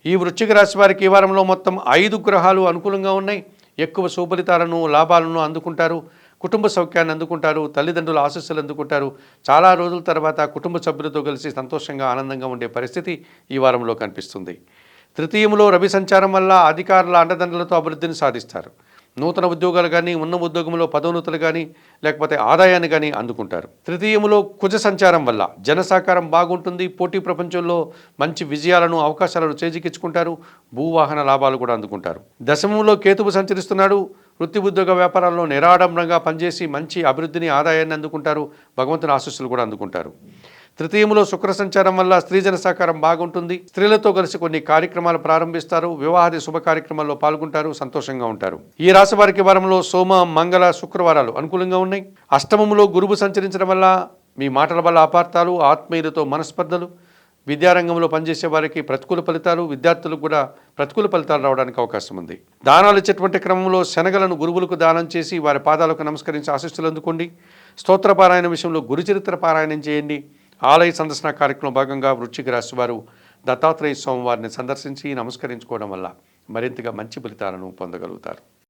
ఈ వృశ్చిక రాశి వారికి ఈ వారంలో మొత్తం 5 గ్రహాలు అనుకూలంగా ఉన్నాయి. ఎక్కువ శుభలితాలను లాభాలను అందుకుంటారు. కుటుంబ సౌఖ్యాన్ని అందుకుంటారు. తల్లిదండ్రుల ఆశీస్సులు అందుకుంటారు. చాలా రోజుల తర్వాత కుటుంబ సభ్యులతో కలిసి సంతోషంగా ఆనందంగా ఉండే పరిస్థితి ఈ వారంలో కనిపిస్తుంది. తృతీయంలో రవి సంచారం వల్ల అధికారుల అండదండలతో అభివృద్ధిని సాధిస్తారు. నూతన ఉద్యోగాలు కానీ, ఉన్న ఉద్యోగంలో పదోన్నతులు కానీ, లేకపోతే ఆదాయాన్ని కానీ అందుకుంటారు. తృతీయములో కుజ సంచారం వల్ల జన సహకారం బాగుంటుంది. పోటీ ప్రపంచంలో మంచి విజయాలను, అవకాశాలను చేజిక్కించుకుంటారు. భూవాహన లాభాలు కూడా అందుకుంటారు. దశమంలో కేతువు సంచరిస్తున్నాడు. వృత్తి ఉద్యోగ వ్యాపారాల్లో నిరాడంబరంగా పనిచేసి మంచి అభివృద్ధిని, ఆదాయాన్ని అందుకుంటారు. భగవంతుని ఆశీస్సులు కూడా అందుకుంటారు. తృతీయంలో శుక్ర సంచారం వల్ల స్త్రీజన సహకారం బాగుంటుంది. స్త్రీలతో కలిసి కొన్ని కార్యక్రమాలు ప్రారంభిస్తారు. వివాహాది శుభ కార్యక్రమాల్లో పాల్గొంటారు. సంతోషంగా ఉంటారు. ఈ రాశి వారికి వారంలో సోమ, మంగళ, శుక్రవారాలు అనుకూలంగా ఉన్నాయి. అష్టమంలో గురువు సంచరించడం వల్ల మీ మాటల వల్ల అపార్థాలు, ఆత్మీయులతో మనస్పర్ధలు, విద్యారంగంలో పనిచేసే వారికి ప్రతికూల ఫలితాలు, విద్యార్థులకు కూడా ప్రతికూల ఫలితాలు రావడానికి అవకాశం ఉంది. దానాలు ఇచ్చేటువంటి క్రమంలో శనగలను గురువులకు దానం చేసి వారి పాదాలకు నమస్కరించి ఆశీస్సులు అందుకోండి. స్తోత్ర పారాయణ విషయంలో గురుచరిత్ర పారాయణం చేయండి. ఆలయ సందర్శన కార్యక్రమం భాగంగా వృశ్చిక రాశి వారు దత్తాత్రేయ స్వామివారిని సందర్శించి నమస్కరించుకోవడం వల్ల మరింతగా మంచి ఫలితాలను పొందగలుగుతారు.